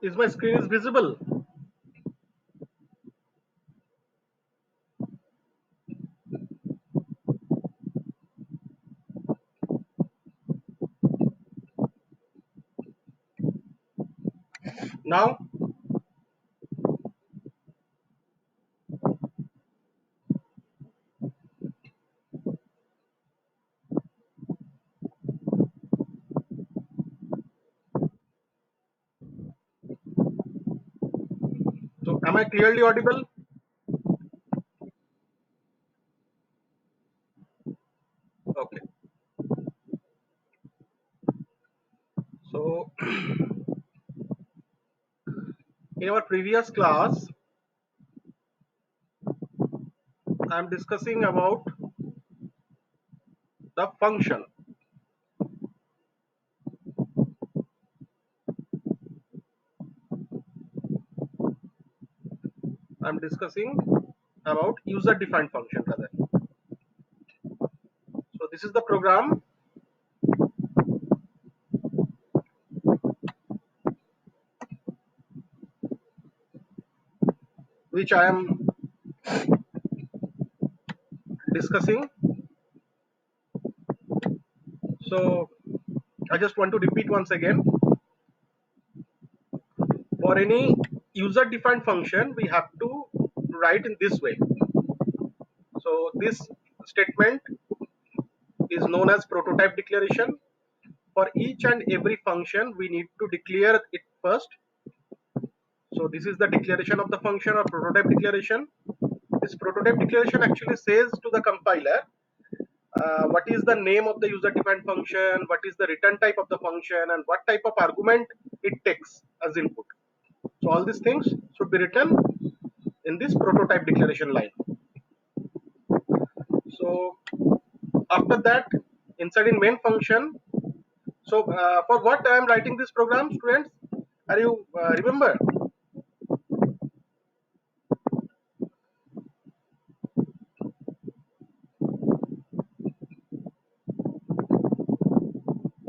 Is my screen is visible? Now, so am I clearly audible? Okay. So in our previous class, I am discussing about the function. I am discussing about user-defined function rather. So this is the program which I am discussing. So I just want to repeat once again. For any user-defined function, we have to write in this way. So this statement is known as prototype declaration. For each and every function, we need to declare it first. So this is the declaration of the function or prototype declaration. This prototype declaration actually says to the compiler what is the name of the user defined function, what is the return type of the function, and what type of argument it takes as input. So all these things should be written in this prototype declaration line. So after that, inside in main function, so for what I am writing this program, students, are you remember?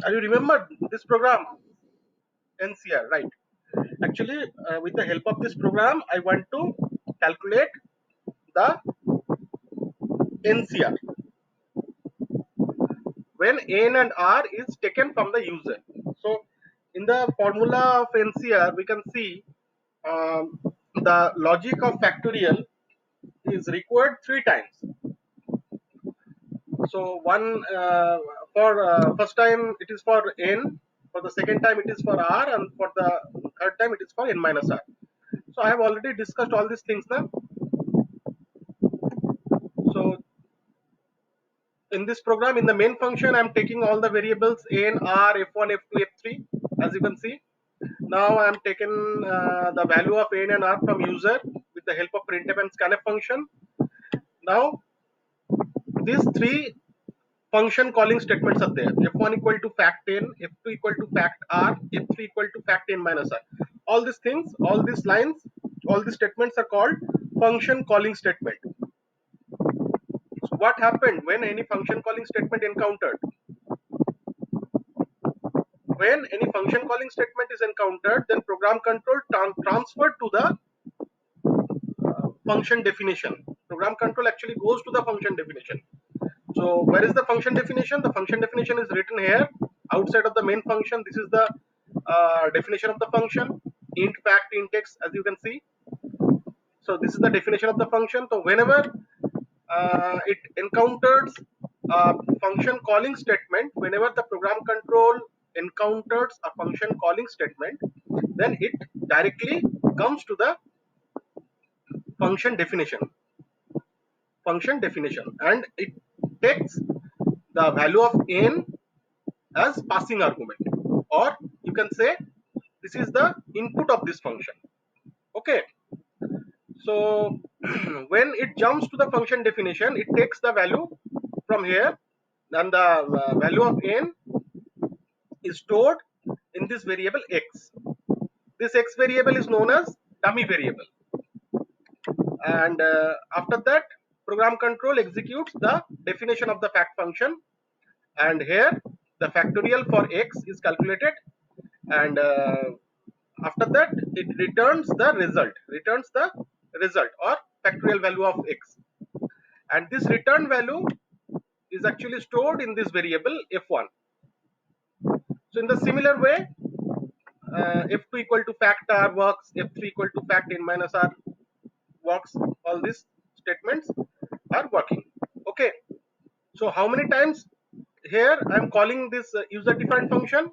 Are you remember this program? NCR, right? Actually, with the help of this program, I want to calculate the NCR when n and r is taken from the user. So, in the formula of NCR, we can see the logic of factorial is required 3 times. So, one for first time it is for n, for the second time it is for r, and for the third time it is for n minus r. So, I have already discussed all these things now. So, in this program, in the main function, I'm taking all the variables n, r, f1, f2, f3, as you can see. Now I'm taking the value of n and r from user with the help of printf and scanf function. Now these 3 function calling statements are there. F1 equal to fact n, f2 equal to fact r, f3 equal to fact n minus r. All these things, all these lines, all these statements are called function calling statement. So what happened when any function calling statement encountered? When any function calling statement is encountered, then program control transferred to the function definition. Program control actually goes to the function definition. So where is the function definition? The function definition is written here outside of the main function. This is the definition of the function, int fact int x, as you can see. So this is the definition of the function. So whenever it encounters a function calling statement, whenever the program control encounters a function calling statement, then it directly comes to the function definition and it takes the value of n as passing argument, or you can say this is the input of this function. Okay, so when it jumps to the function definition, it takes the value from here, and the value of n is stored in this variable x. This x variable is known as dummy variable, and after that program control executes the definition of the fact function, and here the factorial for x is calculated, and After that, it returns the result or factorial value of x. And this return value is actually stored in this variable f1. So in the similar way, f2 equal to fact r works, f3 equal to fact n minus r works. All these statements are working. Okay. So how many times here I am calling this user defined function?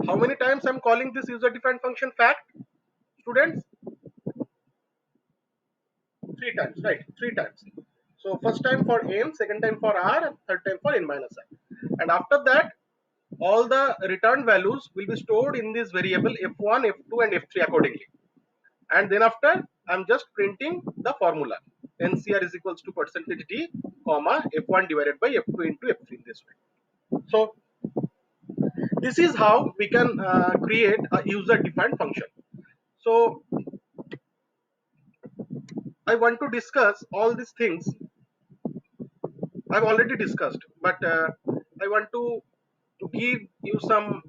How many times I am calling this user defined function fact, students? Three times, right? Three times. So first time for n, second time for r, and third time for n minus r. And after that, all the return values will be stored in this variable f1, f2, and f3 accordingly. And then after, I'm just printing the formula. NCR is equals to percentage d, comma f1 divided by f2 into f3 in this way. So this is how we can create a user defined function. So I want to discuss all these things. I've already discussed, but I want to give you some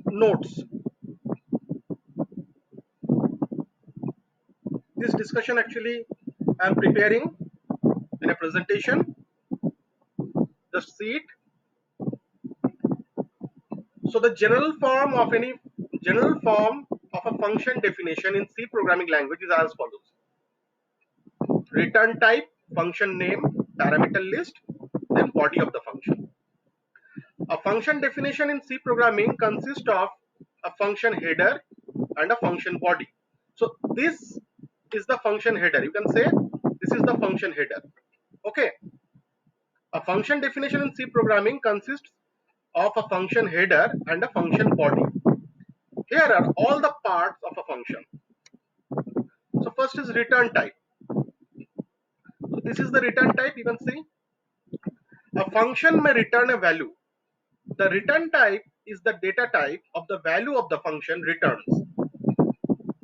notes. This discussion actually I'm preparing in a presentation. Just see it. So the general form of a function definition in C programming language is as follows: return type, function name, parameter list, then body of the function. A function definition in C programming consists of a function header and a function body. So this is the function header. You can say this is the function header. Okay. A function definition in C programming consists of a function header and a function body. Here are all the parts of a function. So first is return type. So this is the return type. You can see a function may return a value. The return type is the data type of the value of the function returns.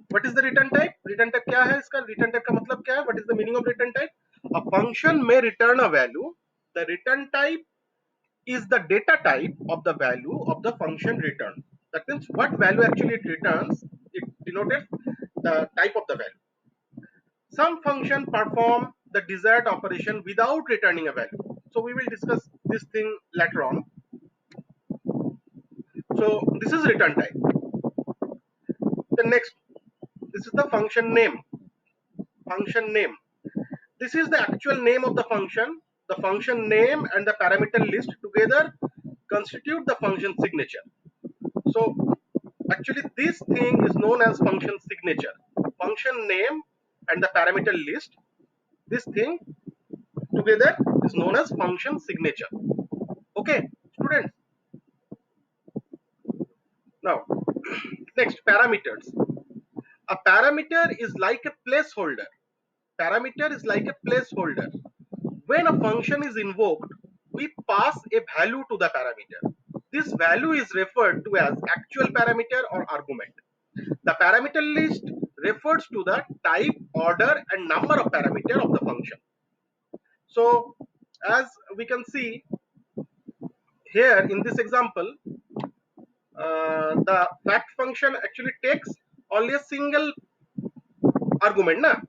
What is the return type? Return type क्या है इसका? Return type का मतलब क्या है? What is the meaning of return type? A function may return a value. The return type is the data type of the value of the function returned. That means what value actually it returns, it denoted the type of the value. Some function perform the desired operation without returning a value. So we will discuss this thing later on. So this is return type. The next, this is the function name. Function name. This is the actual name of the function. The function name and the parameter list together constitute the function signature. So actually this thing is known as function signature. Function name and the parameter list, this thing together is known as function signature. Okay, students. Now, next, parameters. A parameter is like a placeholder. Parameter is like a placeholder. When a function is invoked, we pass a value to the parameter. This value is referred to as actual parameter or argument. The parameter list refers to the type, order, and number of parameter of the function. So, as we can see here in this example, the fact function actually takes only a single argument. Na?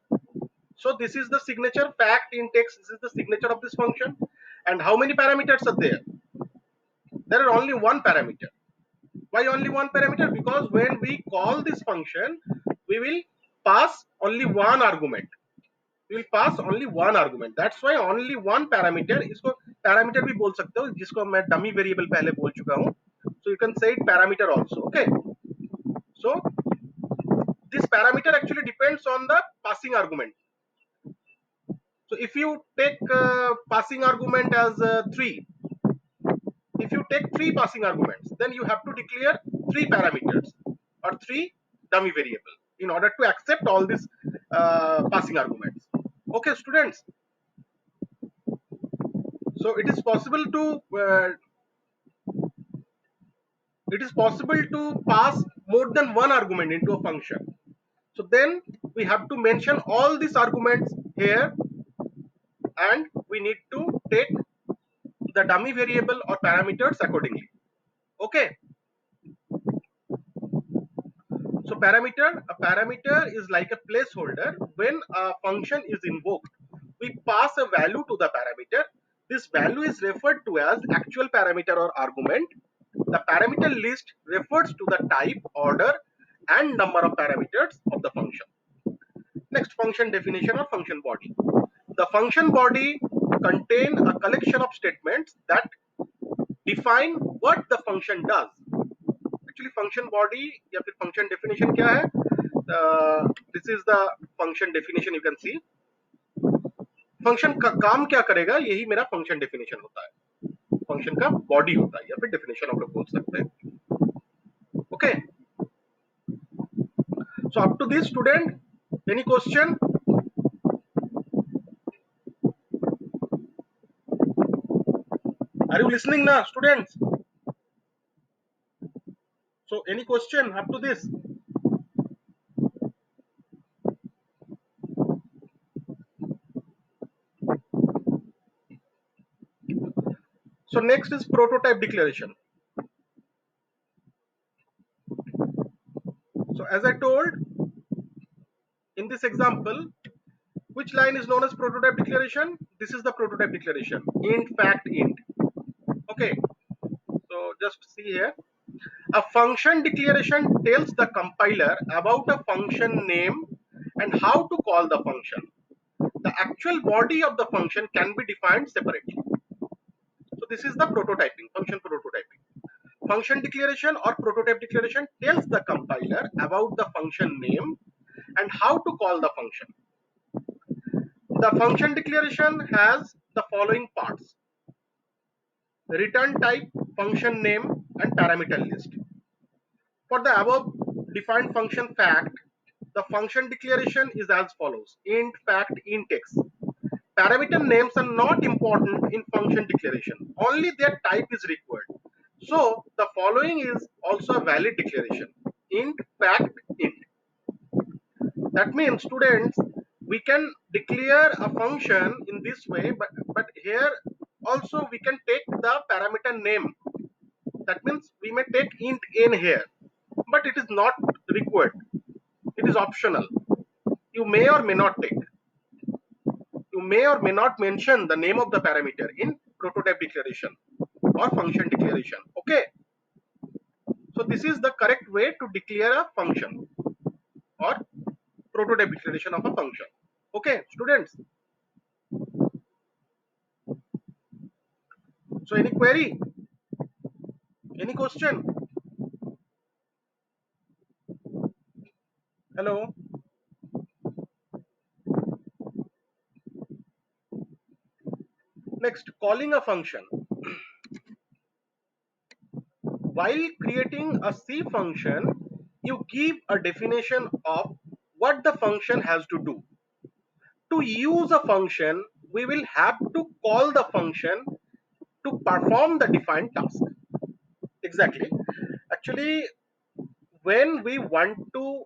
So this is the signature fact in text. This is the signature of this function. And how many parameters are there? There are only one parameter. Why only one parameter? Because when we call this function, we will pass only one argument. We will pass only one argument. That's why only one parameter. इसको parameter भी बोल सकते हो, जिसको मैं dummy variable पहले बोल चुका हूँ. So you can say it parameter also. Okay. So this parameter actually depends on the passing argument. So if you take passing argument as 3, if you take 3 passing arguments, then you have to declare 3 parameters or 3 dummy variable in order to accept all these passing arguments. Okay, students. So it is possible to pass more than one argument into a function. So then we have to mention all these arguments here, and we need to take the dummy variable or parameters accordingly. Okay. So a parameter is like a placeholder. When a function is invoked, we pass a value to the parameter. This value is referred to as actual parameter or argument. The parameter list refers to the type, order, and number of parameters of the function. Next, function definition or function body. The function body contain a collection of statements that define what the function does. Actually, function body या फिर function definition क्या है? This is the function definition. You can see function का काम क्या करेगा, यही मेरा function definition होता है. Function का body होता है या फिर definition आप लोग बोल सकते हैं. Okay. So up to this, student, any question? Are you listening now, students? So any question up to this? So next is prototype declaration. So as I told in this example, which line is known as prototype declaration? This is the prototype declaration. Int fact int. Okay. So just see here. A function declaration tells the compiler about a function name and how to call the function. The actual body of the function can be defined separately. So this is the prototyping, function prototyping. Function declaration or prototype declaration tells the compiler about the function name and how to call the function. The function declaration has the following parts: return type, function name, and parameter list. For the above defined function fact, the function declaration is as follows: int fact int x. Parameter names are not important in function declaration, only their type is required. So the following is also a valid declaration: int fact int. That means, students, we can declare a function in this way, but here also we can take the parameter name. That means we may take int n here, but it is not required. It is optional. You may or may not take. You may or may not mention the name of the parameter in prototype declaration or function declaration. Okay. So this is the correct way to declare a function or prototype declaration of a function. Okay, students. So any query? Any question? Hello. Next, calling a function. While creating a C function, you give a definition of what the function has to do. To use a function, we will have to call the function to perform the defined task. Exactly. Actually, when we want to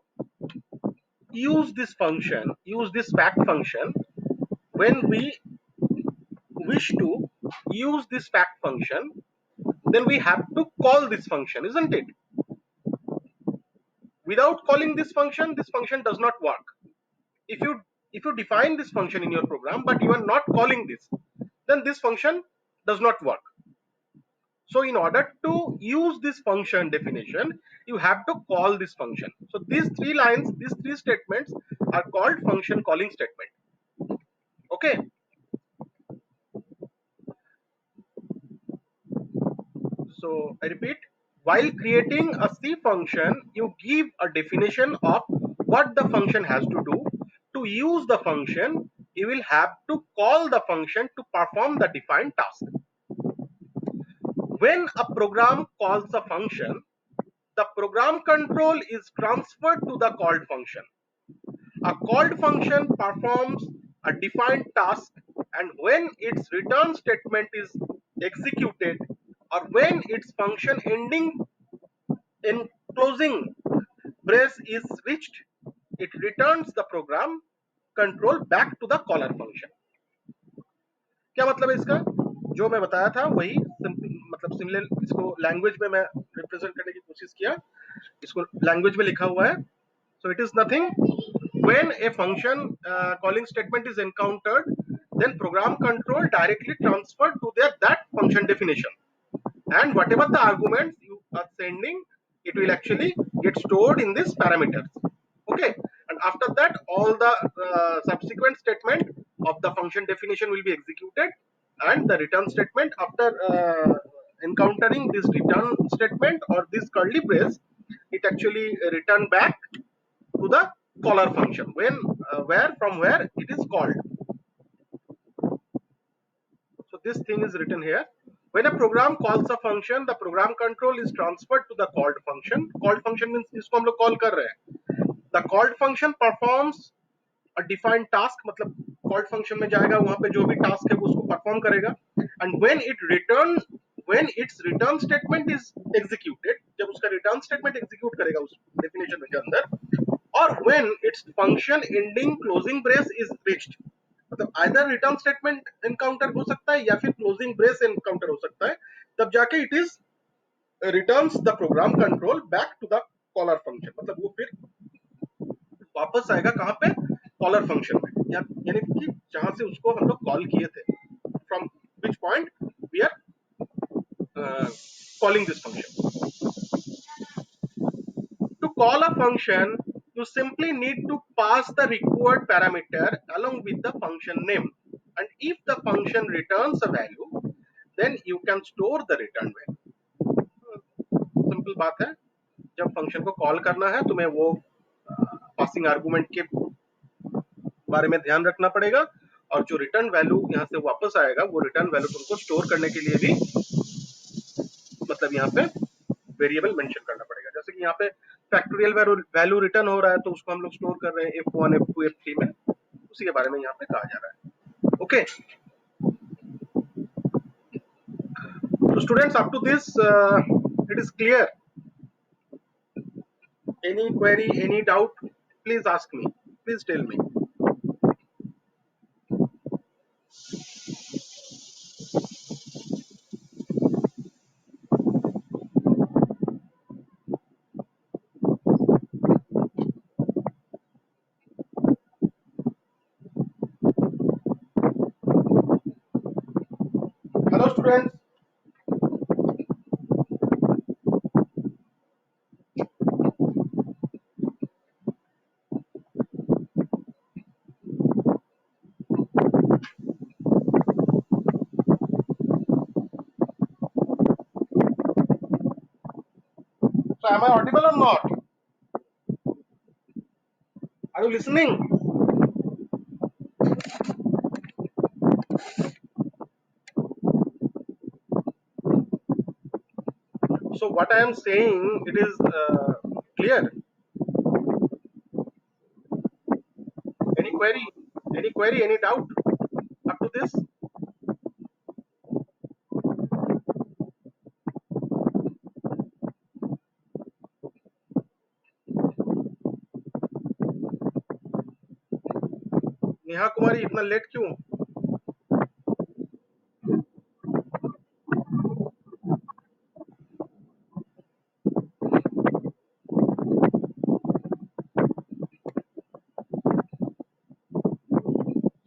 use this function, use this fact function, when we wish to use this fact function, then we have to call this function, isn't it? Without calling this function does not work. If you define this function in your program but you are not calling this, then this function does not work. So in order to use this function definition, you have to call this function. So these three lines, these three statements are called function calling statement. Okay. So I repeat, while creating a C function, you give a definition of what the function has to do. To use the function, you will have to call the function to perform the defined task. When a program calls a function, the program control is transferred to the called function. A called function performs a defined task, and when its return statement is executed, or when its function ending in closing brace is reached, it returns the program control back to the caller function. क्या मतलब है इसका? जो मैं बताया था वही मतलब सिमिलर, इसको लैंग्वेज में मैं रिप्रेजेंट करने की कोशिश किया, इसको लैंग्वेज में लिखा हुआ है. So it is nothing. When a function calling statement is encountered, then program control directly transferred to that function definition, and whatever the arguments you are sending, it will actually get stored in this parameters. Okay, and after that all the subsequent statement of the function definition will be executed, and the return statement after encountering this return statement or this curly brace, it actually return back to the caller function when where from where it is called. So this thing is written here. When a program calls a function, the program control is transferred to the called function. Called function means इसको हम लोग call कर रहे हैं. The called function performs a defined task, मतलब called function में जाएगा, वहां पे जो भी task है वो उसको perform करेगा. And when its return statement is executed, जब उसका return statement execute करेगा उस definition के अंदर, or when its function ending closing brace is reached, मतलब आइदर रिटर्न स्टेटमेंट एनकाउंटर हो सकता है या फिर क्लोजिंग ब्रेस एनकाउंटर हो सकता है, तब जाके it is returns the program control back to the caller function. मतलब वो फिर वापस आएगा कहां पे, कॉलर फंक्शन में, यानी कि जहां से उसको हम लोग कॉल किए थे, from which point we are calling this function. To call a function, you simply need to pass the required parameter along with the function name. And if the function returns a value, then you can store the return value. Simple बात है, जब function को call करना है तुम्हें वो passing argument के बारे में ध्यान रखना पड़ेगा, और जो रिटर्न वैल्यू यहाँ से वापस आएगा वो रिटर्न वैल्यू तुमको स्टोर करने के लिए भी मतलब यहाँ पे वेरिएबल मेंशन करना पड़ेगा. जैसे कि यहाँ पे फैक्टोरियल वैल्यू रिटर्न हो रहा है तो उसको हम लोग स्टोर कर रहे हैं F1 F2 F3 में, उसी के बारे में यहाँ पे कहा जा रहा है. Okay, so students, up to this it is clear. Any query, any doubt, please ask me, please tell me. Hello students. So am I audible or not? Are you listening? So what I am saying, it is clear. Any query, any doubt up to this? Neha Kumari, इतना late क्यों?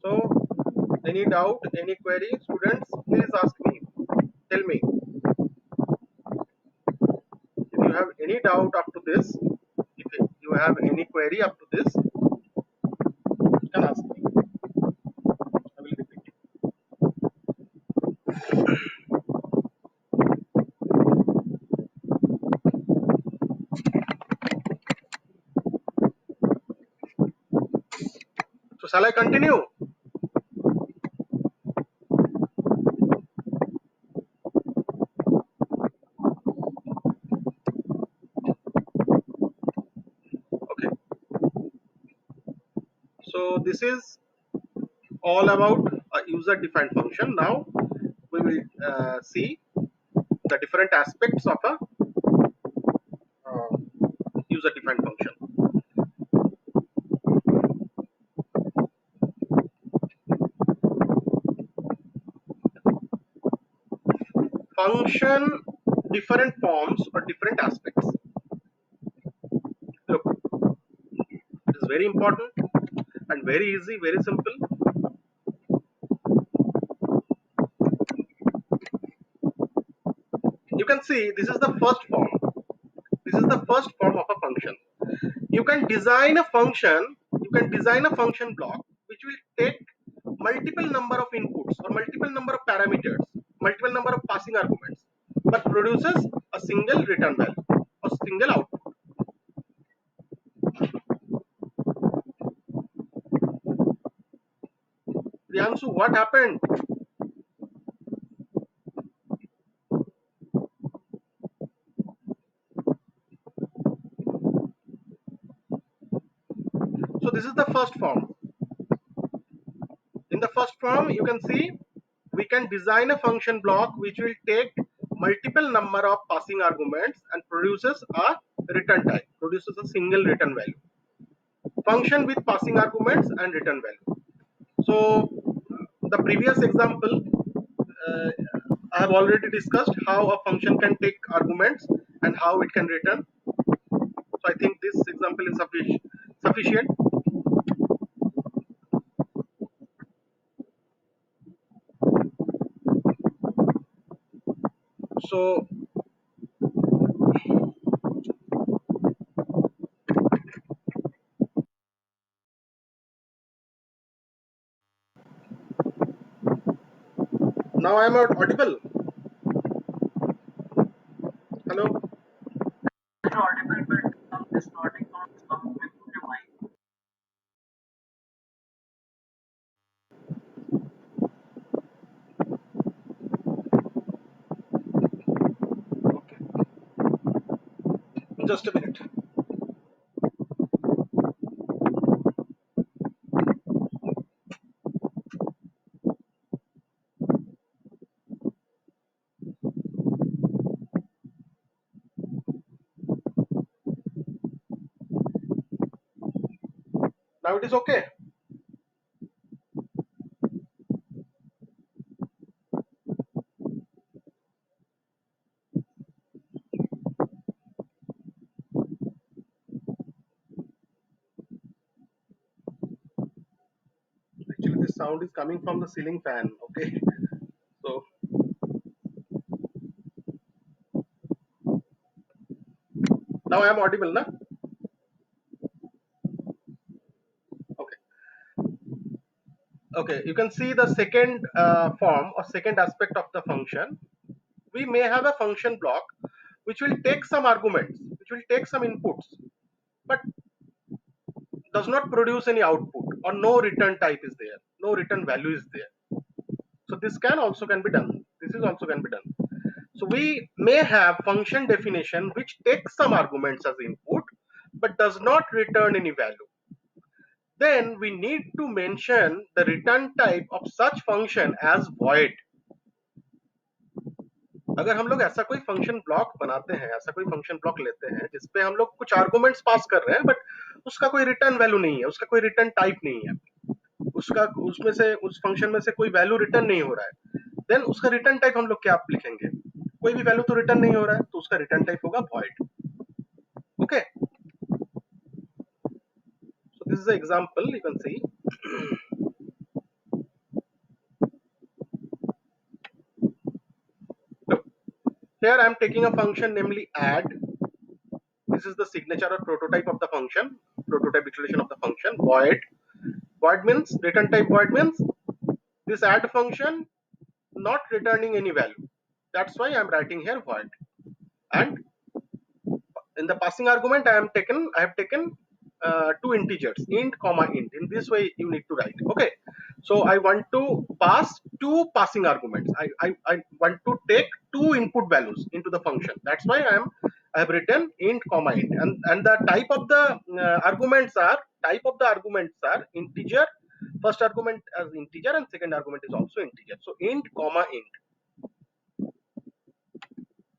So any doubt, any query, students, please ask me, tell me. If you have any doubt up to this, if you have any query up to this, you can ask me. I will repeat. So shall I continue? Okay. So this is all about a user-defined function. Now we will see the different aspects of a uh, user-defined function. function different forms or different aspects. Look, it is very important and very easy, very simple. You can see this is the first form. This is the first form of a function. You can design a function, you can design a function block which will take multiple number of inputs or multiple number of parameters, multiple number of passing arguments, but produces a single return value, a single output. Priyanshu, what happened? So this is the first form. In the first form, you can see we can design a function block which will take multiple number of passing arguments and produces a return type, produces a single return value. Function with passing arguments and return value. So the previous example, uh, I have already discussed how a function can take arguments and how it can return. So I think this example is sufficient. So now I am audible. Hello. Audible, but some distorting sounds coming from your mic. Okay, just a minute. Now it is okay. Actually, this sound is coming from the ceiling fan. Okay, so now I am audible, na? Okay. Okay, you can see the second form or second aspect of the function. We may have a function block which will take some arguments, which will take some inputs, but does not produce any output or no return type is there, no return value is there. So this can be done. This is also can be done. So we may have function definition which takes some arguments as input but does not return any value. Then we need to mention the return type of such function as void. अगर हम लोग ऐसा कोई function block बनाते हैं, ऐसा कोई function block लेते हैं जिसपे हम लोग कुछ आर्गुमेंट्स पास कर रहे हैं बट उसका कोई रिटर्न वैल्यू नहीं है, उसका कोई रिटर्न टाइप नहीं है, उसका उसमें से उस फंक्शन में से कोई वैल्यू रिटर्न नहीं हो रहा है, देन उसका रिटर्न टाइप हम लोग क्या लिखेंगे? कोई भी वैल्यू तो रिटर्न नहीं हो रहा है तो उसका रिटर्न टाइप होगा void. Okay, so this is the example you can see. Look, here I am taking a function namely add. This is the signature or prototype of the function, prototype declaration of the function. Void means return type. Void means this add function not returning any value. That's why I am writing here void. And in the passing argument, I have taken two integers, int comma int. In this way, you need to write. Okay. So I want to pass two passing arguments. I want to take two input values into the function. That's why I have written int comma int. And the type of the arguments are integer. First argument as integer and second argument is also integer. So int comma int.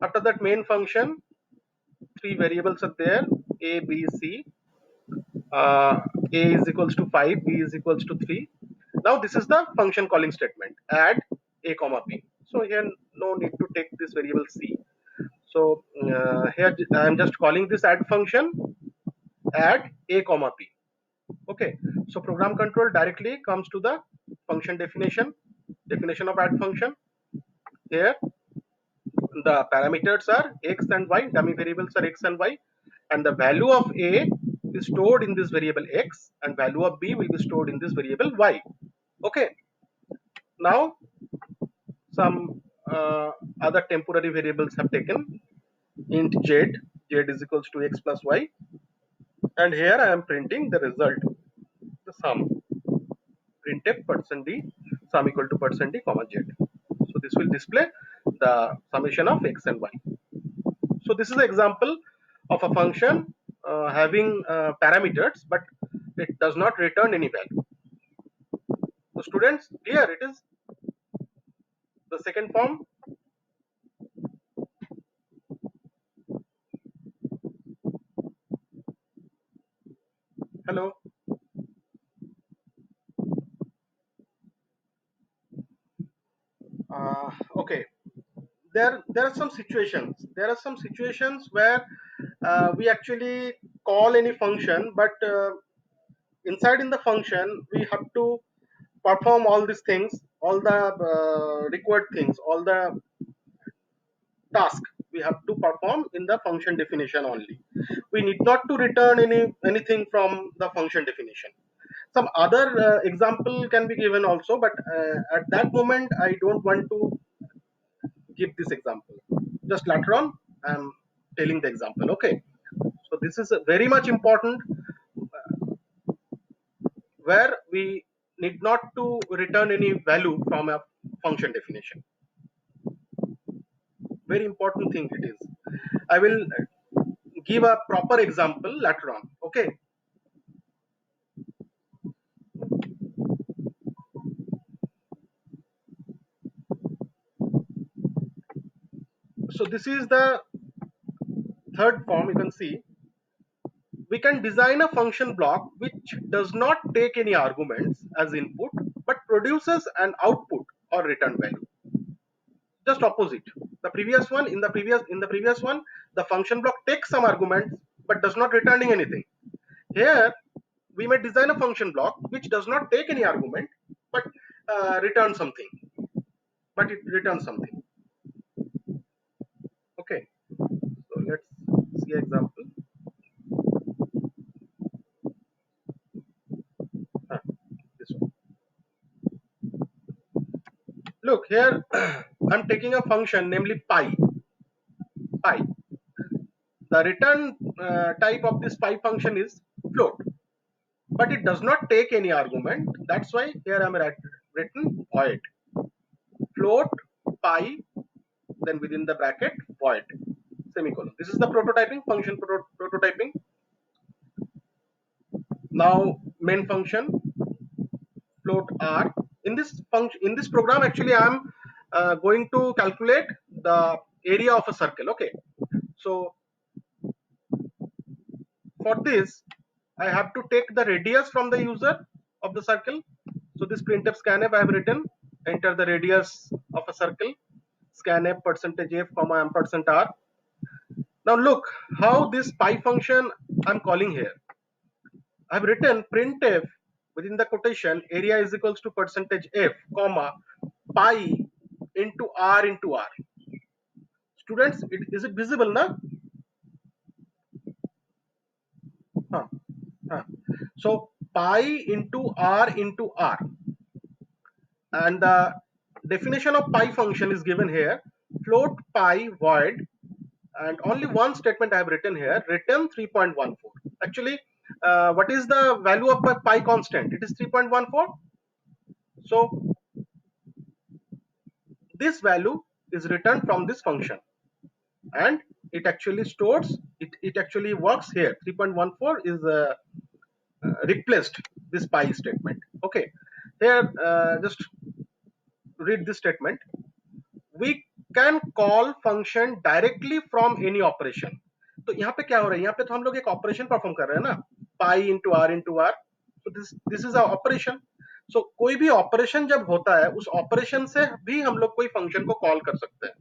After that main function, three variables are there: a, b, c. A is equals to 5, b is equals to 3. Now this is the function calling statement: add a comma b. So here no need to take this variable c. So here I am just calling this add function, add a comma p. Okay, so program control directly comes to the function definition of add function. Here the parameters are x and y, dummy variables are x and y, and the value of a is stored in this variable x and value of b will be stored in this variable y. Okay, now some other temporary variables have taken int z is equals to x plus y, and here I am printing the result, the sum, printf %d sum equal to %d comma z. So this will display the summation of x and y. So this is an example of a function having parameters, but it does not return any value. So students, here it is the second form. Hello. Okay. There are some situations. There are some situations where we actually call any function, but inside in the function we have to perform all these things, all the required things, all the task we have to perform in the function definition only. We need not to return anything from the function definition. Some other example can be given also, but at that moment I don't want to give this example. Just later on I'm telling the example. Okay, so this is very much important, where we need not to return any value from a function definition. Very important thing it is. I will give a proper example later on. Okay, so this is the third form. You can see we can design a function block which does not take any arguments as input but produces an output or return value. Just opposite the previous one. In the previous one, the function block takes some arguments but does not returning anything. Here we may design a function block which does not take any argument but return something, but it returns something. Okay, so let's see an example. Ah, this one. Look here, I'm taking a function namely pi. The return type of this pi function is float, but it does not take any argument. That's why here I'm written void float pi, then within the bracket void semicolon. This is the prototyping function. Prototyping. Now main function float r. In this function, in this program, actually I am going to calculate the area of a circle. Okay, so for this I have to take the radius from the user of the circle. So this printf scanf I have written, enter the radius of a circle, scanf %f comma ampersand r. Now look how this pi function I'm calling here. I've written printf within the quotation area is equals to %f comma pi into r. Students, is it visible now? Huh, huh. So pi into r, and the definition of pi function is given here. Float pi void, and only one statement I have written here. Return 3.14. Actually, what is the value of pi constant? It is 3.14. So this value is returned from this function, and it actually stores it actually works here. 3.14 is replaced this pi statement. Okay, here just read this statement. We can call function directly from any operation. तो यहाँ पे क्या हो रहा है? यहाँ पे तो हम लोग एक ऑपरेशन परफॉर्म कर रहे हैं ना, pi into r. So this is our operation. सो कोई भी ऑपरेशन जब होता है उस ऑपरेशन से भी हम लोग कोई फंक्शन को कॉल कर सकते हैं.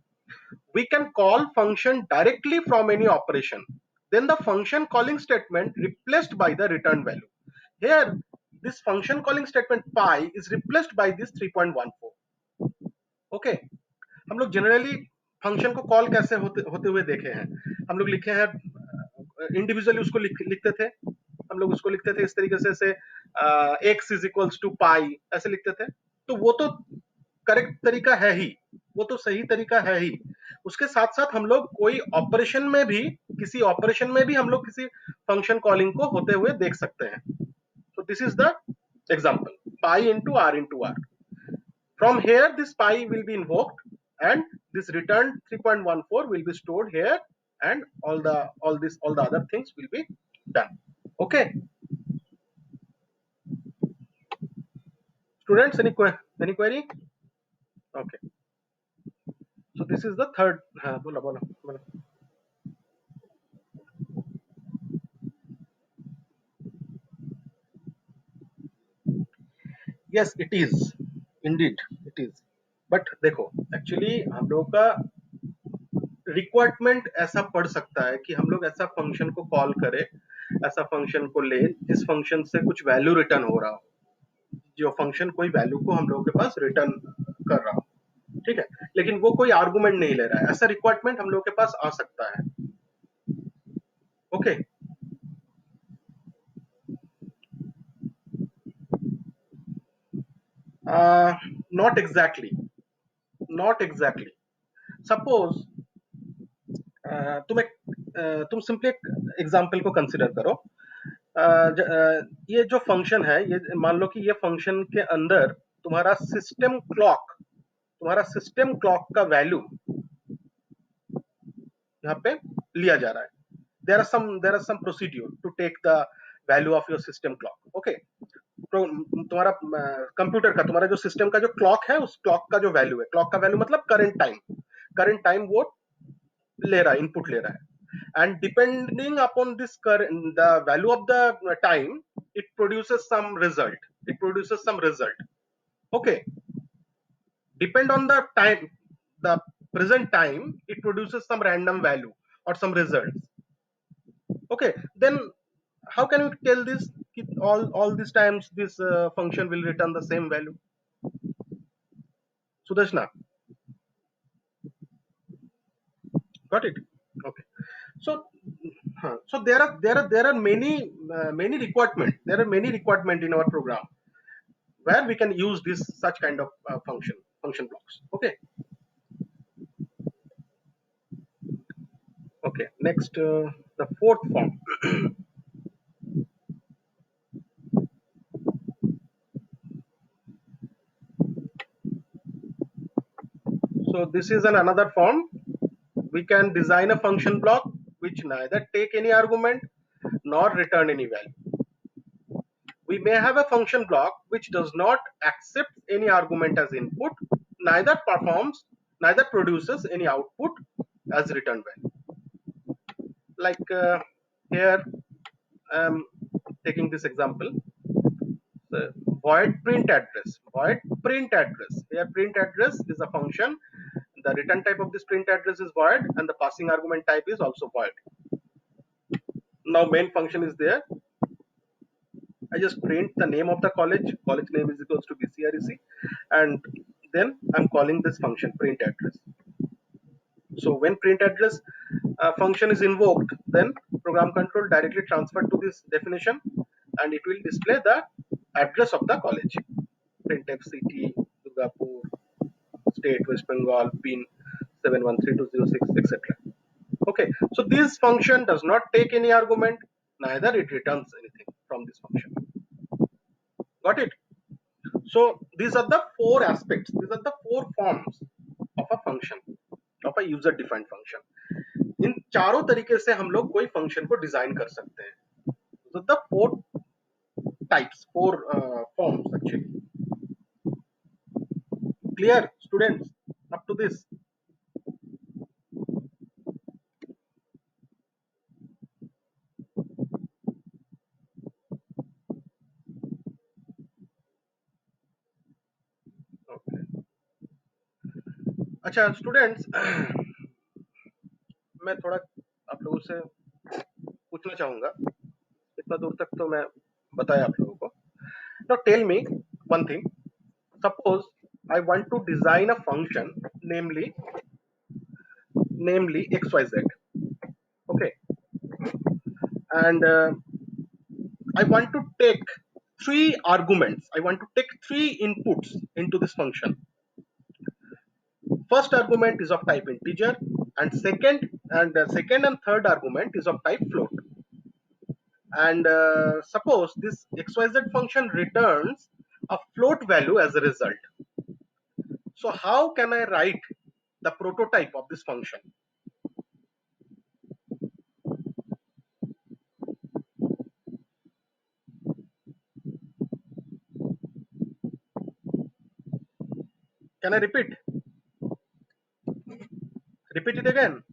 We can call function directly from any operation. Then the function calling statement replaced by the return value. Here, this function calling statement pi is replaced by this 3.14. Okay. हम लोग generally function को call कैसे होते हुए देखे हैं. हम लोग लिखे हैं इंडिविजुअली उसको लिखते थे. हम लोग उसको लिखते थे इस तरीके से x इज इक्वल्स टू पाई ऐसे लिखते थे. तो वो तो करेक्ट तरीका है ही, वो तो सही तरीका है ही. उसके साथ साथ हम लोग कोई ऑपरेशन में भी, किसी ऑपरेशन में भी हम लोग किसी फंक्शन कॉलिंग को होते हुए देख सकते हैं. तो this is the example, pi into r into r. From here this pi will be invoked and this return 3.14 will be stored here, and all the other things will be done. Okay, students, any query? Okay, so this is the third. Bola, bola, bola. Yes, it is, indeed it is. But देखो actually हम लोगों का requirement ऐसा पड़ सकता है कि हम लोग ऐसा फंक्शन को कॉल करें, ऐसा फंक्शन को ले जिस फंक्शन से कुछ वैल्यू रिटर्न हो रहा हो, जो फंक्शन कोई वैल्यू को हम लोगों के पास रिटर्न कर रहा हो. ठीक है, लेकिन वो कोई आर्गुमेंट नहीं ले रहा है. ऐसा रिक्वायरमेंट हम लोगों के पास आ सकता है. Okay, not exactly, not exactly. Suppose तुम सिंपली एक एग्जांपल को कंसिडर करो. ये जो फंक्शन है, ये मान लो कि ये फंक्शन के अंदर तुम्हारा सिस्टम क्लॉक का वैल्यू यहाँ पे लिया जा रहा है. there are some procedure to take the value of your system clock. Okay, तो तुम्हारा कंप्यूटर का, तुम्हारा जो सिस्टम का जो क्लॉक है, उस क्लॉक का जो वैल्यू है, क्लॉक का वैल्यू मतलब करंट टाइम वो ले रहा है, इनपुट ले रहा है. And depending upon this current, the value of the time, it produces some result. Okay, depend on the time, the present time, it produces some random value or some results. Okay, then how can you tell this, all these times this function will return the same value? Sudashna, got it? Okay, so so there are many requirement in our program where we can use this such kind of function blocks. Okay, okay, next, the fourth form. So this is another form. We can design a function block which neither take any argument nor return any value. We may have a function block which does not accept any argument as input, neither produces any output as return value. Like here I am taking this example. The void print address. Here print address is a function. The return type of this print address is void, and the passing argument type is also void. Now main function is there. I just print the name of the college. College name is equals to BCREC, and then I'm calling this function print address. So when print address function is invoked, then program control directly transferred to this definition, and it will display the address of the college. Printf city Durgapur, state West Bengal, pin 713206, etc. Okay, so this function does not take any argument, neither it returns anything from this function. Got it? So these are the four aspects, these are the four forms of a function, of a user defined function. इन चारों तरीके से हम लोग कोई function को design कर सकते हैं. So the four types, four forms actually. Clear, students, up to this? अच्छा स्टूडेंट्स, मैं थोड़ा आप लोगों से पूछना चाहूंगा। इतना दूर तक तो मैं बताया आप लोगों को। Now tell me one thing. Suppose I want to design a function, namely xyz. Okay, and I want to take three arguments. I want to take three inputs into this function. First argument is of type integer, and second and third argument is of type float. And suppose this xyz function returns a float value as a result. So how can I write the prototype of this function? Can I repeat it again?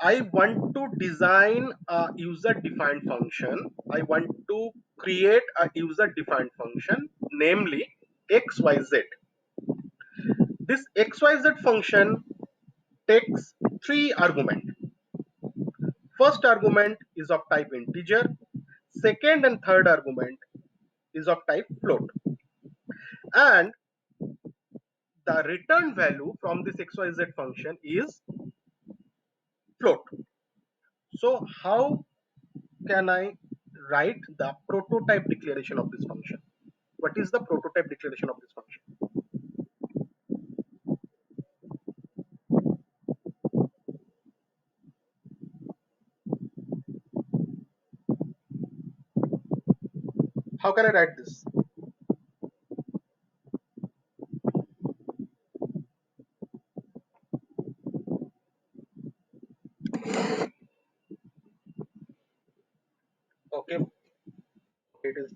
I want to design a user defined function. I want to create a user defined function, namely xyz. This xyz function takes three arguments. First argument is of type integer, second and third argument is of type float, and the return value from this xyz function is float. So how can I write the prototype declaration of this function? What is the prototype declaration of this function? How can I write this? Okay, it is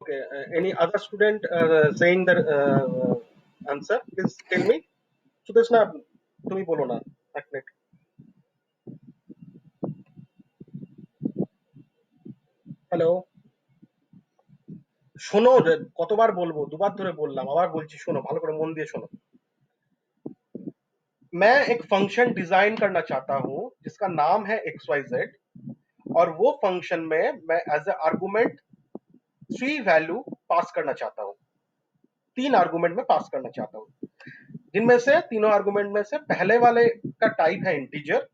okay. Any other student saying the answer? Please tell me. Sudeshna তুমি বলো না এক minute hello শোনো কতবার বলবো দুবার ধরে বললাম আবার বলছি शोनो ভালো করে मन দিয়ে শোनो मैं एक फंक्शन डिजाइन करना चाहता हूं जिसका नाम है xyz और वो फंक्शन में मैं as a argument three value pass करना चाहता हूं तीन आर्गुमेंट में पास करना चाहता हूं जिनमें से तीनों आर्गुमेंट में से पहले वाले का टाइप है इंटीजर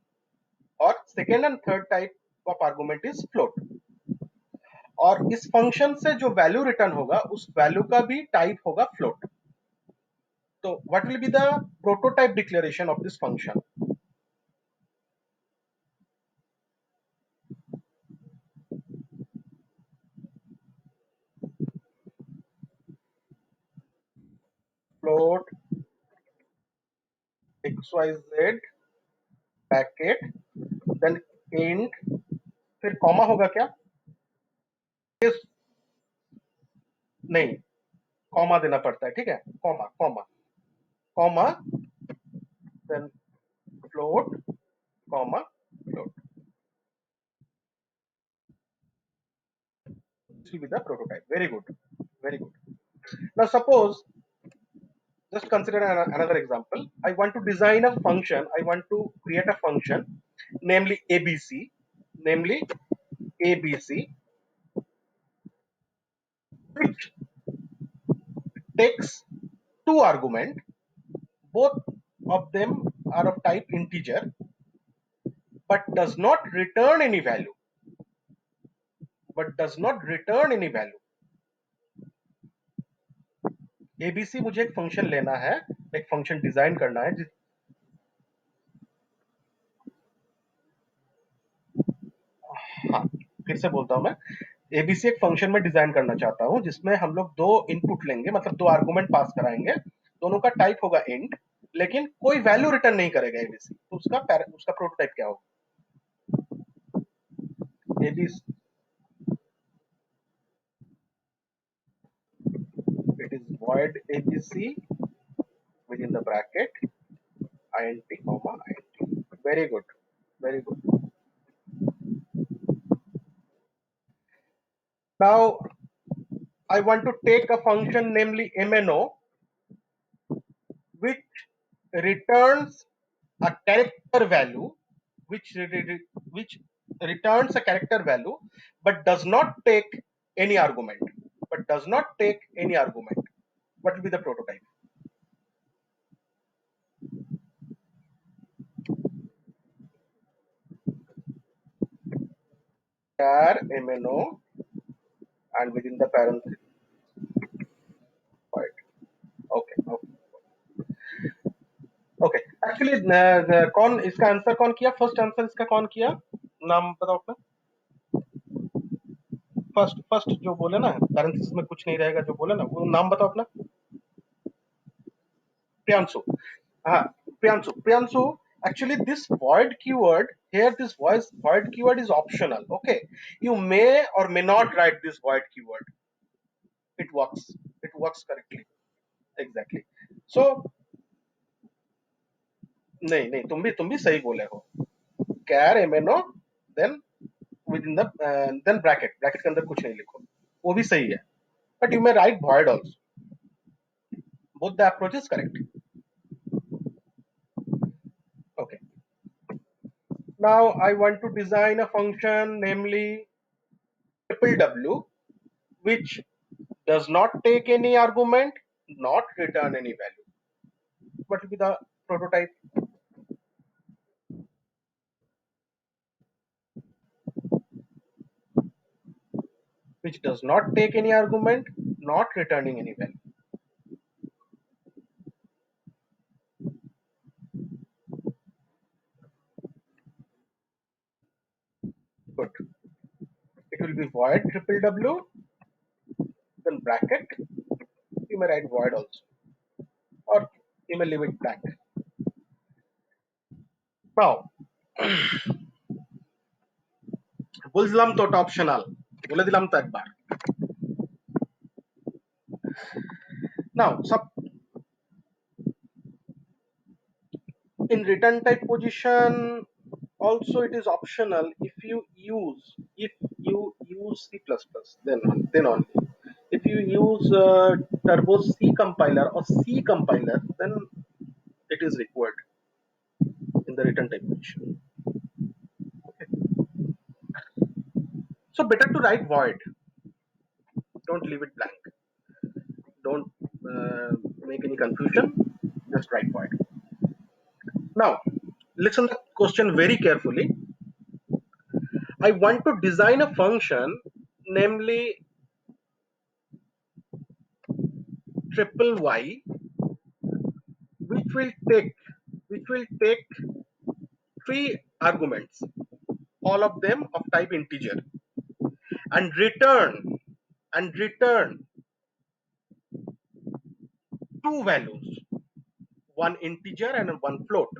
और second and third type of argument is float और इस फंक्शन से जो वैल्यू रिटर्न होगा उस वैल्यू का भी टाइप होगा फ्लोट तो what will be the prototype declaration of this function float xyz bracket then int फिर कॉमा होगा क्या इस नहीं कॉमा देना पड़ता है ठीक है comma comma comma then float comma float this will be the prototype very good very good now suppose just consider another example I want to design a function I want to create a function namely abc which takes two arguments both of them are of type integer but does not return any value abc मुझे एक function लेना है एक function design करना है हाँ फिर से बोलता हूं मैं एबीसी एक फंक्शन में डिजाइन करना चाहता हूं जिसमें हम लोग दो इनपुट लेंगे मतलब दो आर्गुमेंट पास कराएंगे दोनों का टाइप होगा इंट लेकिन कोई वैल्यू रिटर्न नहीं करेगा एबीसी तो उसका प्रोटोटाइप क्या होगा ABC it is void abc within the bracket int comma int very good very good now I want to take a function namely MNO which returns a character value, which which returns a character value but does not take any argument. But does not take any argument. What will be the prototype? Char MNO and within the parenthesis. Right. Okay. Okay. Okay actually कौन इसका answer कौन किया first answer इसका कौन किया नाम बताओ अपना फर्स्ट फर्स्ट जो बोले ना पैरेंथेसिस में कुछ नहीं रहेगा जो बोले ना वो नाम बताओ अपना प्रियांशु हाँ Priyanshu Priyanshu actually this void keyword here this void keyword is optional okay you may or may not write this void keyword it works correctly exactly so नहीं नहीं तुम भी सही बोले हो char mno then within the then bracket के अंदर कुछ नहीं लिखो वो भी सही है but you may write void also both the approach is correct okay now I want to design a function namely triple w which does not take any argument not return any value what will be the prototype which does not take any argument not returning any value good it will be void triple w then bracket you may write void also or you may leave it blank now বুঝলাম তো ওটা optional বলে দিলাম তো একবার now sub in return type position also it is optional if you use C++ then only if you use turbo C compiler or C compiler then it is required in the return type position okay. So better to write void don't leave it blank don't make any confusion just write void now listen the question very carefully I want to design a function namely triple y which will take which will take three arguments all of them of type integer and return two values one integer and one float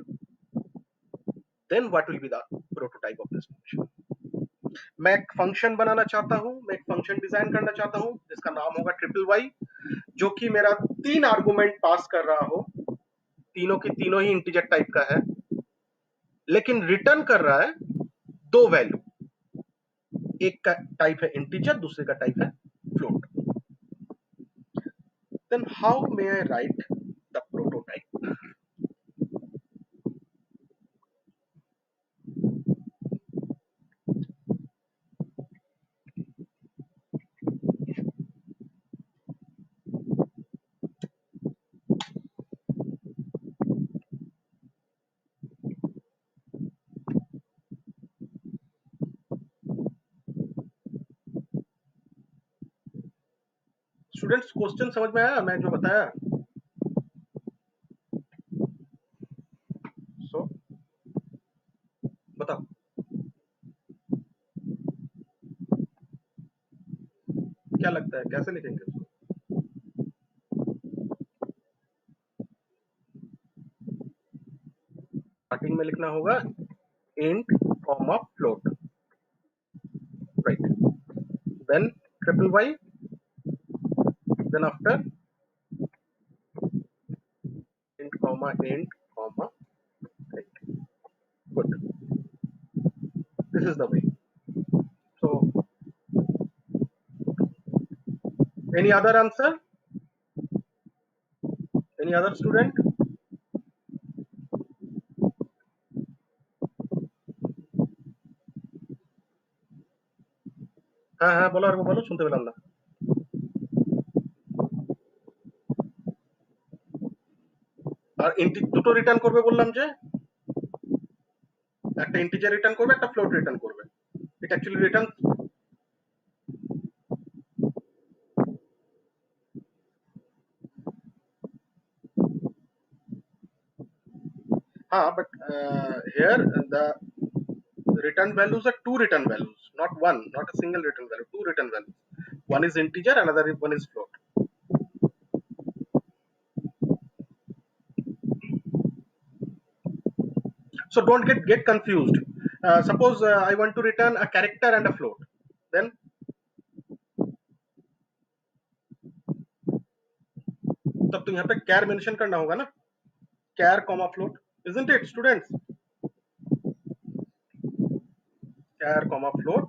then what will be the prototype of this function मैं एक function बनाना चाहता हूं मैं एक function design करना चाहता हूं जिसका नाम होगा ट्रिपल वाई जो कि मेरा तीन आर्गुमेंट पास कर रहा हो तीनों के तीनों ही इंटीजर टाइप का है लेकिन रिटर्न कर रहा है दो वैल्यू एक का टाइप है इंटीजर दूसरे का टाइप है float then how may I write the prototype students question समझ में आया मैं जो बताया सो बताओ क्या लगता है कैसे लिखेंगे उसको स्टार्टिंग में लिखना होगा int comma float right then triple y then after int comma right good this is the way so Any other answer? Any other student? হ্যাঁ হ্যাঁ বলো, আর বলো, শুনতে পেলাম না। আর দুটো রিটার্ন করবে বললাম যে, একটা ইন্টিজার রিটার্ন করবে, একটা ফ্লোট রিটার্ন করবে। এটা actually return, but here the return values are two return values, not one, not a single return value, two return values. One is integer, another one is float. So don't get confused. Suppose I want to return a character and a float, then तब तो यहाँ पे char mention करना होगा ना, char comma float, isn't it, students? Char comma float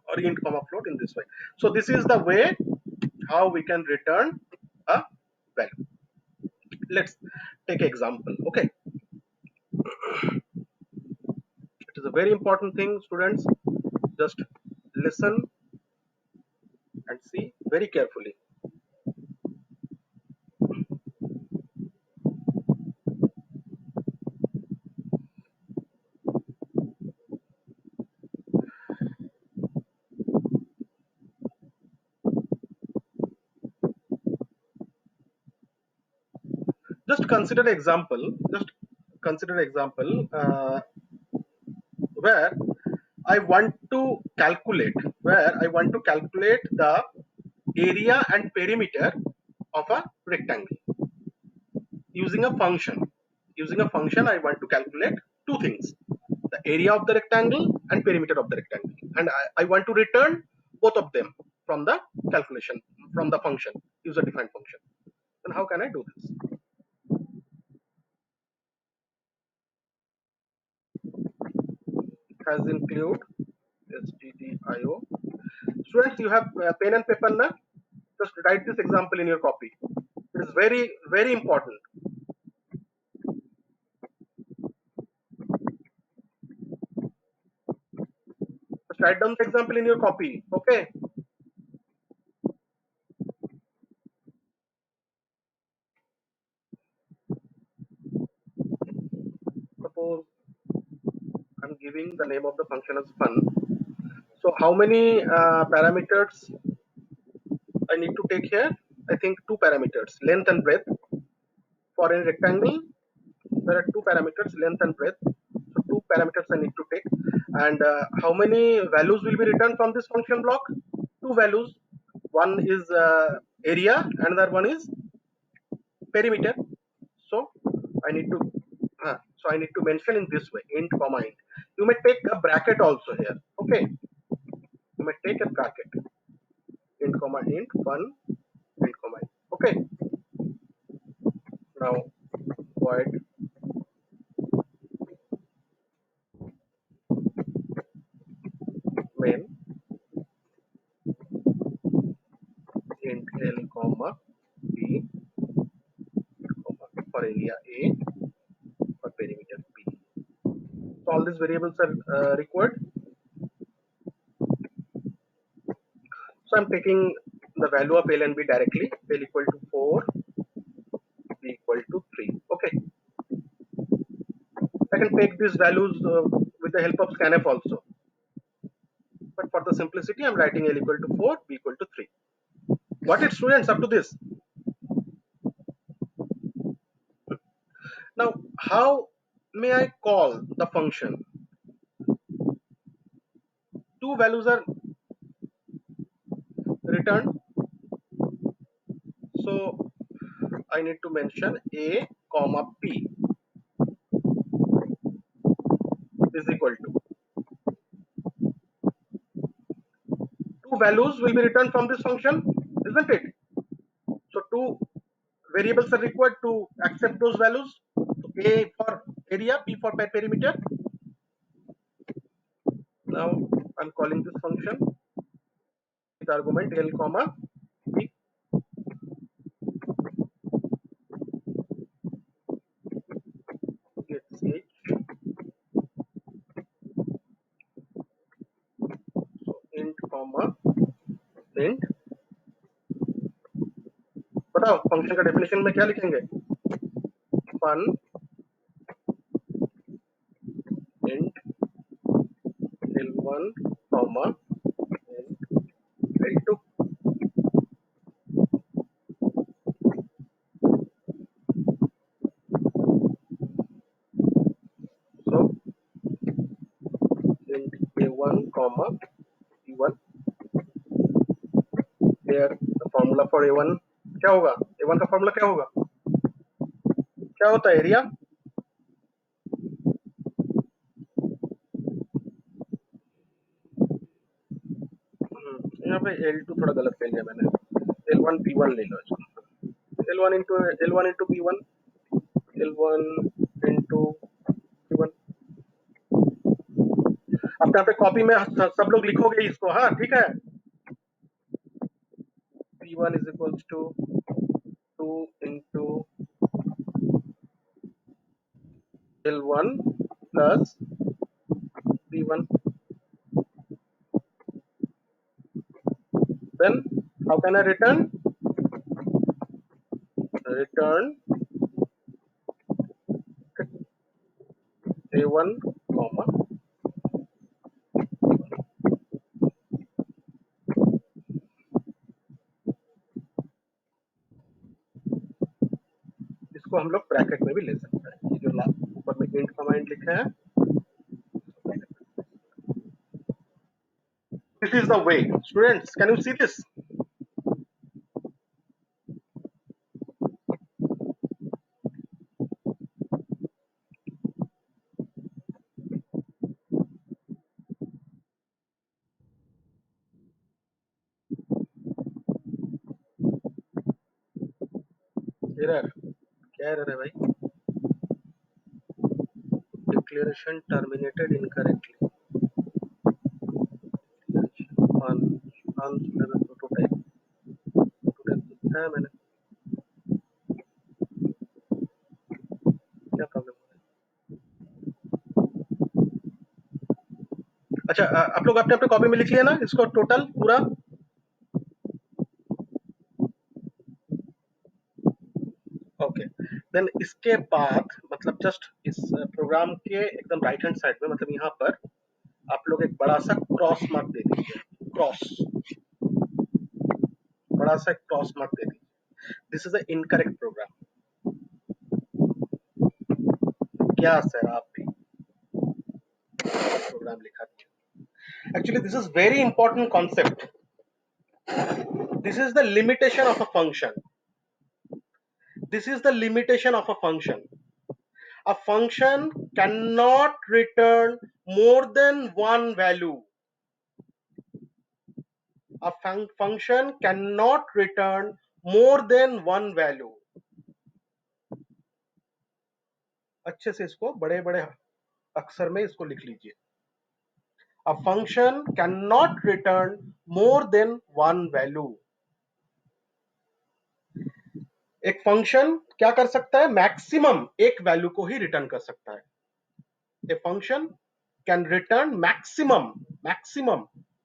or int comma float in this way. So this is the way how we can return a value. Let's take example. Okay, it is a very important thing, students. Just listen and see very carefully. Just consider example. Just consider example where I want to calculate the area and perimeter of a rectangle using a function. Using a function, I want to calculate two things: the area of the rectangle and perimeter of the rectangle, and I want to return both of them from the calculation, from the function, user defined function. Then how can I do this? Has include stdio. Students, you have pen and paper na? Just write this example in your copy. It is very important. Just write down the example in your copy. Okay. Suppose I'm giving the name of the function as fun. So how many parameters I need to take here? I think two parameters, length and breadth. For a rectangle, there are two parameters, length and breadth. So two parameters I need to take. And how many values will be returned from this function block? Two values. One is area, another one is perimeter. So I need to mention in this way, int comma int. You may take a bracket also here. Okay, you may take a bracket, int comma int fun int comma int. Okay, now void main int l comma b comma for area a, for perimeter b. So all these variables are required. So I'm taking the value of L and B directly. L equal to 4, B equal to 3. Okay. I can take these values with the help of scanf also. But for the simplicity, I'm writing L equal to 4, B equal to 3. Got it, students, up to this? Now, how may I call the function? Two values are returned. So, I need to mention A comma P is equal to. Two values will be returned from this function, isn't it? So, two variables are required to accept those values. So A for area, P for perimeter. Now I'm calling this function with argument L comma P. Comma int, बताओ function का definition में क्या लिखेंगे, fun int L1 comma L2। So int A1 comma B1, here the formula for A1 क्या होगा, A1 का formula क्या होगा, क्या होता है एरिया, यहाँ पे L2 थोड़ा गलत ले लिया मैंने, L1 B1 ले लो इसको, L1 into B1, L1 into B1। अब यहाँ पे कॉपी में सब लोग लिखोगे इसको, हाँ ठीक है, B1 is equals to 2 into L1 plus B1, then how can I return A1 comma, इसको हम लोग ब्रैकेट में भी ले सकते हैं, ये जो ऊपर में इंट कमांड लिखा है, this is the way students, can you see this, error, क्या error है भाई, declaration terminated incorrectly, on prototype लिखा है मैंने, क्या प्रॉब्लम है, अच्छा आप लोग अपने अपने कॉपी में लिख लिया ना इसको टोटल पूरा, ओके, देन इसके बाद मतलब जस्ट इस प्रोग्राम के एकदम राइट हैंड साइड में, मतलब यहाँ पर आप लोग एक बड़ा सा क्रॉस मार्क दे दीजिए, बड़ा सा क्रॉस मार्क दे दीजिए, this is a incorrect program, क्या सर आप भी प्रोग्राम लिखा, actually this is very important concept, this is the limitation of a function, this is the limitation of a function cannot return more than one value, a function cannot return more than one value, अच्छे से इसको बड़े बड़े अक्षर में इसको लिख लीजिए, a function cannot return more than one value, एक फंक्शन क्या कर सकता है, मैक्सिमम एक वैल्यू को ही रिटर्न कर सकता है, a function can return maximum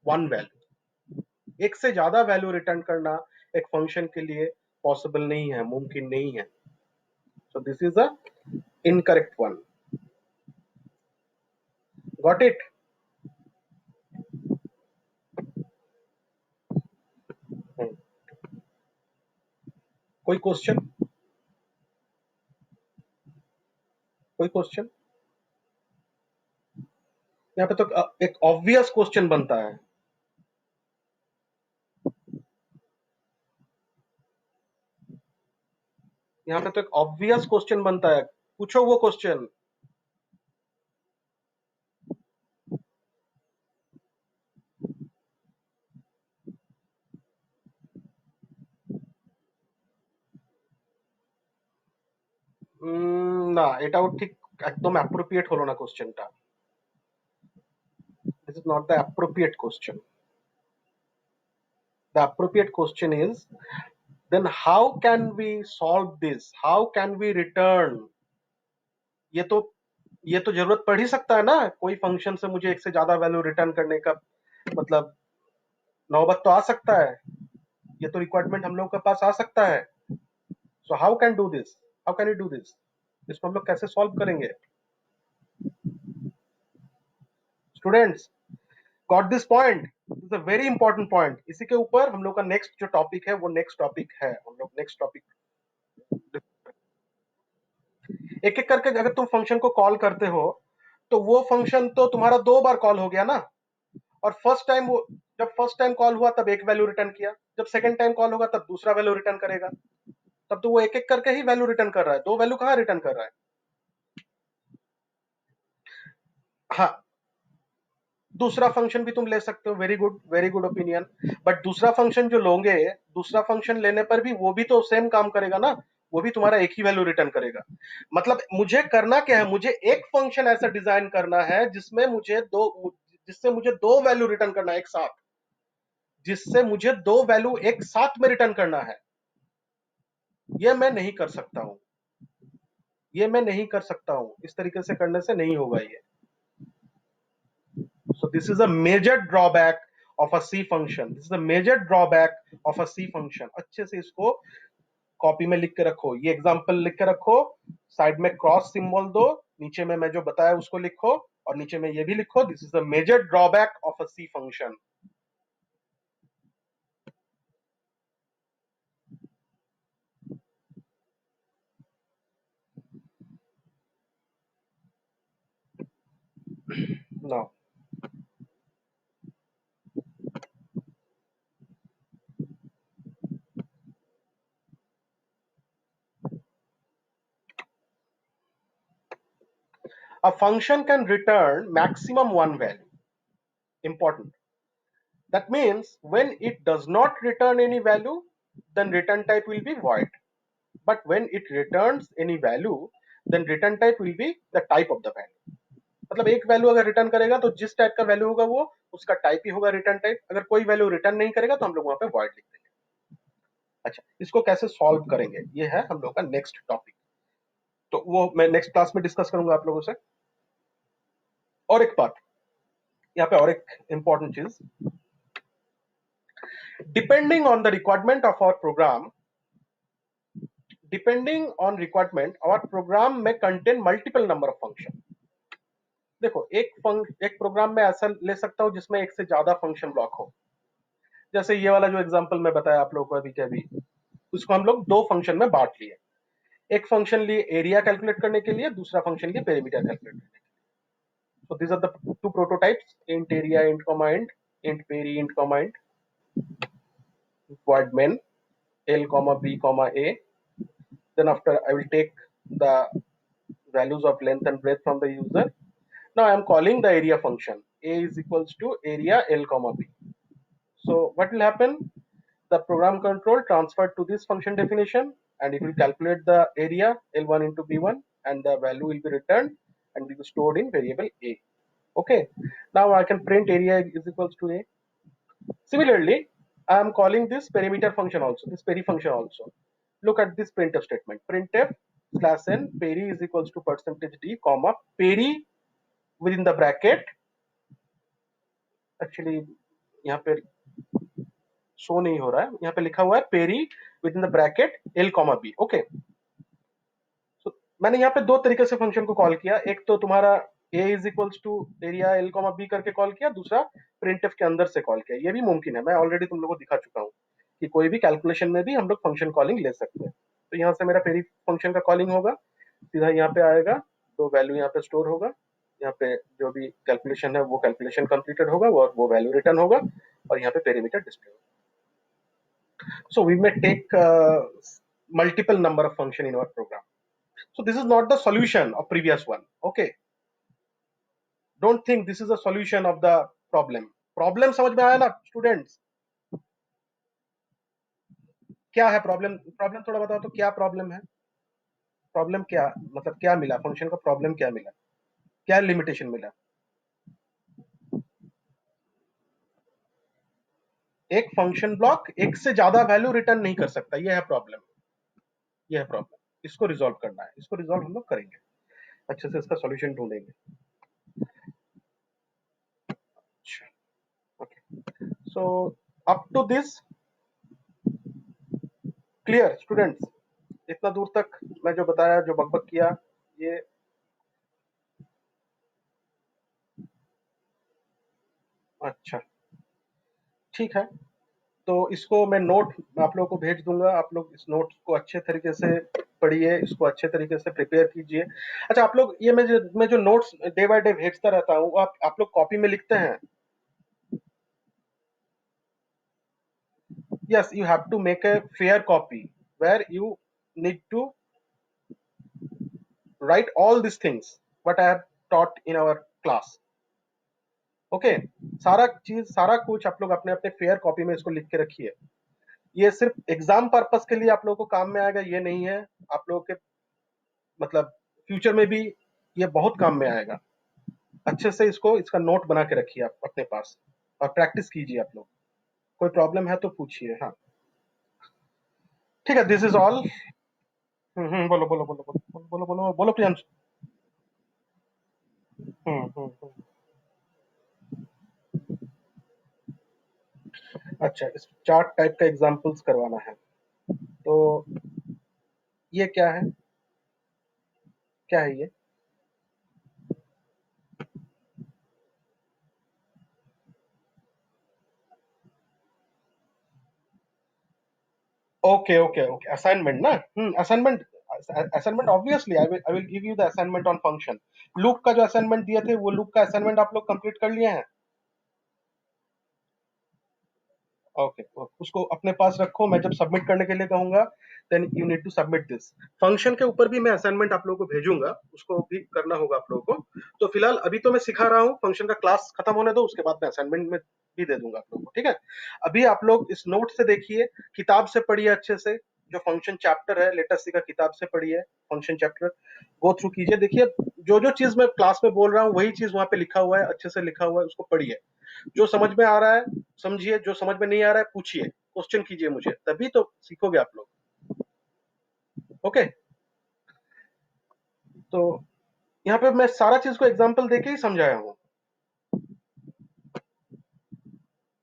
one value, एक से ज्यादा वैल्यू रिटर्न करना एक फंक्शन के लिए पॉसिबल नहीं है, मुमकिन नहीं है, so this is a incorrect one, got it, कोई क्वेश्चन, कोई क्वेश्चन, यहाँ पे तो एक ऑब्वियस क्वेश्चन बनता है, यहाँ पे तो एक ऑब्वियस क्वेश्चन बनता है, पूछो वो क्वेश्चन, না এটাও ঠিক একদম অ্যাপ্রোপ্রিয়েট হলো না কোশ্চেনটা, this is not the appropriate question, the appropriate question is then how can we solve this, how can we return, ये तो ये तो जरूरत पड़ ही सकता है ना, कोई फंक्शन से मुझे एक से ज्यादा वैल्यू रिटर्न करने का, मतलब नौबत तो आ सकता है, ये तो रिक्वायरमेंट हम लोग के पास आ सकता है। So how can do this, how can you do this, इसको हम लोग कैसे सॉल्व करेंगे? Students got this point, is a very important point. इसी के ऊपर हम लोग का नेक्स्ट जो टॉपिक है वो नेक्स्ट टॉपिक है, हम लोग नेक्स्ट टॉपिक एक एक करके। अगर तुम फंक्शन को कॉल करते हो तो वो फंक्शन तो तुम्हारा 2 बार कॉल हो गया ना। और फर्स्ट टाइम वो, जब फर्स्ट टाइम कॉल हुआ तब एक वैल्यू रिटर्न किया, जब सेकंड टाइम कॉल होगा तब दूसरा वैल्यू रिटर्न करेगा। तब तो वो एक एक करके ही वैल्यू रिटर्न कर रहा है, 2 वैल्यू कहाँ रिटर्न कर रहा है? हाँ, दूसरा फंक्शन भी तुम ले सकते हो, वेरी गुड ओपिनियन। बट दूसरा फंक्शन जो लोगे, दूसरा फंक्शन लेने पर भी वो भी तो सेम काम करेगा ना, वो भी तुम्हारा एक ही वैल्यू रिटर्न करेगा। मतलब मुझे करना क्या है, मुझे एक फंक्शन ऐसा डिजाइन करना है जिससे मुझे 2 वैल्यू रिटर्न करना है एक साथ, जिससे मुझे 2 वैल्यू एक साथ में रिटर्न करना है। ये मैं नहीं कर सकता हूं, ये मैं नहीं कर सकता हूं, इस तरीके से करने से नहीं होगा ये। So this is a major drawback of a C function. This is a major drawback of a C function. अच्छे से इसको कॉपी में लिख के रखो, ये एग्जांपल लिख के रखो, साइड में क्रॉस सिंबल दो, नीचे में मैं जो बताया उसको लिखो, और नीचे में ये भी लिखो, this is the major drawback of a C function. Now a function can return maximum one value. Important. That means when it does not return any value, then return type will be void. But when it returns any value, then return type will be the type of the value. मतलब एक value अगर return करेगा तो जिस type का value होगा वो उसका टाइप ही होगा, रिटर्न टाइप। अगर कोई वैल्यू रिटर्न नहीं करेगा तो हम लोग वहां पे वॉइड लिख देंगे। अच्छा, इसको कैसे सॉल्व करेंगे, ये है हम लोग का नेक्स्ट टॉपिक। तो वो मैं नेक्स्ट क्लास में डिस्कस करूंगा आप लोगों से। और एक बात यहाँ पे, और एक इंपॉर्टेंट चीज, depending on the requirement of our program, depending on requirement our program में contain multiple number of function. देखो एक प्रोग्राम में ऐसा ले सकता हूं जिसमें एक से ज्यादा फंक्शन ब्लॉक हो। जैसे ये वाला जो एग्जांपल मैं बताया आप लोगों को अभी के अभी, उसको हम लोग 2 फंक्शन में बांट लिए। एक फंक्शन लिए एरिया कैलकुलेट करने के लिए, दूसरा फंक्शन लिए पेरीमीटर कैलकुलेट करने के लिए। So this are the 2 prototypes, int area int comma int peri int comma int, void main l comma b comma a. Then after I will take the values of length and breadth from the user. Now I am calling the area function, a is equals to area l comma b. So what will happen? The program control transferred to this function definition, and it will calculate the area L1 into B1, and the value will be returned and will be stored in variable A. Okay. Now I can print area is equals to A. Similarly, I am calling this perimeter function also, this peri function also. Look at this printf statement. Printf slash n peri is equals to percentage d comma peri within the bracket. Actually, यहाँ पे show नहीं हो रहा है, यहाँ पे लिखा हुआ है peri within the bracket L comma B. Okay, so मैंने यहाँ पे 2 तरीके से फंक्शन को कॉल किया। एक तो तुम्हारा a is equals to area L comma B करके कॉल किया, दूसरा प्रिंटफ के अंदर से कॉल किया। ये भी मुमकिन है, मैं ऑलरेडी तुम लोगों को दिखा चुका हूँ कि कोई भी कैलकुलेशन में भी हम लोग फंक्शन कॉलिंग ले सकते हैं। तो यहाँ से मेरा पेरी फंक्शन का कॉलिंग होगा, सीधा यहाँ पे आएगा, 2 वैल्यू यहाँ पे स्टोर होगा, यहाँ पे जो भी कैलकुलेशन है वो कैलकुलेशन कंप्लीटेड होगा, वो वैल्यू रिटर्न होगा, और यहाँ पे पेरीमीटर डिस्प्ले होगा। So we may take multiple number of function in our program. So this is not the solution of previous one. Okay, don't think this is a solution of the problem. Problem समझ में आया ना students? क्या है problem? Problem थोड़ा बताओ तो, क्या प्रॉब्लम है? प्रॉब्लम क्या मतलब, क्या मिला फंक्शन का? प्रॉब्लम क्या मिला, क्या लिमिटेशन मिला? एक फंक्शन ब्लॉक एक से ज्यादा वैल्यू रिटर्न नहीं कर सकता, ये है प्रॉब्लम, ये है प्रॉब्लम। इसको रिजॉल्व करना है, इसको रिजॉल्व हम लोग करेंगे, अच्छे से इसका सॉल्यूशन ढूंढेंगे। अच्छा, okay, so up to this clear students? इतना दूर तक मैं जो बताया, जो बकबक किया, ये अच्छा ठीक है। तो इसको मैं नोट आप लोगों को भेज दूंगा, आप लोग इस नोट को अच्छे तरीके से पढ़िए, इसको अच्छे तरीके से प्रिपेयर कीजिए। अच्छा आप लोग, ये मैं जो नोट्स डे बाय डे भेजता रहता हूँ, वो आप लोग कॉपी में लिखते हैं? Yes, you have to make a fair copy where you need to write all these things what I have taught in our class. Okay सारा चीज, सारा कुछ आप लोग अपने अपने फेयर कॉपी में इसको लिख के रखिए। ये सिर्फ एग्जाम पर्पस के लिए आप लोगों को काम में आएगा ये नहीं है, आप लोगों के मतलब फ्यूचर में भी ये बहुत काम में आएगा। अच्छे से इसको, इसका नोट बना के रखिए आप अपने पास और प्रैक्टिस कीजिए आप लोग। कोई प्रॉब्लम है तो पूछिए। हाँ ठीक है, दिस इज ऑल। बोलो बोलो बोलो बोलो बोलो बोलो बोलो बोलो प्रियांशु। हम्म। अच्छा, इस चार्ट टाइप का एग्जांपल्स करवाना है, तो ये क्या है, क्या है ये? ओके ओके ओके, असाइनमेंट ना। Assignment, assignment obviously I will give you the assignment on function. Loop का जो असाइनमेंट दिए थे, वो लूप का असाइनमेंट आप लोग कंप्लीट कर लिए हैं? ओके, उसको अपने पास रखो, मैं जब सबमिट करने के लिए कहूंगा then you need to submit this. Function के ऊपर भी मैं असाइनमेंट आप लोगों को भेजूंगा, उसको भी करना होगा आप लोगों को। तो फिलहाल अभी तो मैं सिखा रहा हूँ, फंक्शन का क्लास खत्म होने दो, उसके बाद मैं असाइनमेंट में भी दे दूंगा आप लोगों को, ठीक है? अभी आप लोग इस नोट से देखिए, किताब से पढ़िए अच्छे से, जो फंक्शन चैप्टर है लेटेस्ट सी का, किताब से पढ़िए फंक्शन चैप्टर, गो थ्रू कीजिए, देखिए जो जो चीज मैं क्लास में बोल रहा हूँ वही चीज वहां पे लिखा हुआ है, अच्छे से लिखा हुआ है, उसको पढ़िए। जो समझ में आ रहा है समझिए, जो समझ में नहीं आ रहा है पूछिए, क्वेश्चन कीजिए मुझे, तभी तो सीखोगे आप लोग। ओके, तो यहाँ पे मैं सारा चीज को एग्जाम्पल देके ही समझाया हूँ,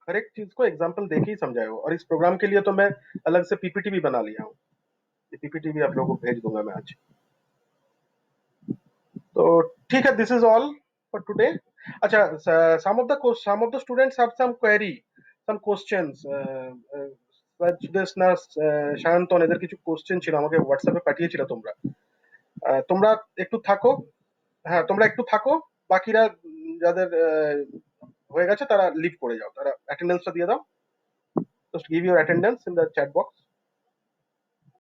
हर एक चीज को एग्जाम्पल देके ही समझाया हूँ, और इस प्रोग्राम के लिए तो मैं अलग से पीपीटी भी बना लिया हूँ। ये पीपीटी भी आप लोगों को भेज दूंगा मैं आज। तो ठीक है, this is all for today. अच्छा, some of the students have some query, some questions, Sudeshna Sayantan এদের কিছু কোশ্চেন ছিল, আমাকে হোয়াটসঅ্যাপে পাঠিয়েছিল। তোমরা তোমরা একটু থাকো, হ্যাঁ তোমরা একটু থাকো, বাকিরা যাদের হয়ে গেছে তারা লিভ করে যাও, তারা অ্যাটেন্ডেন্সটা দিয়ে দাও, just give your attendance in the chat box.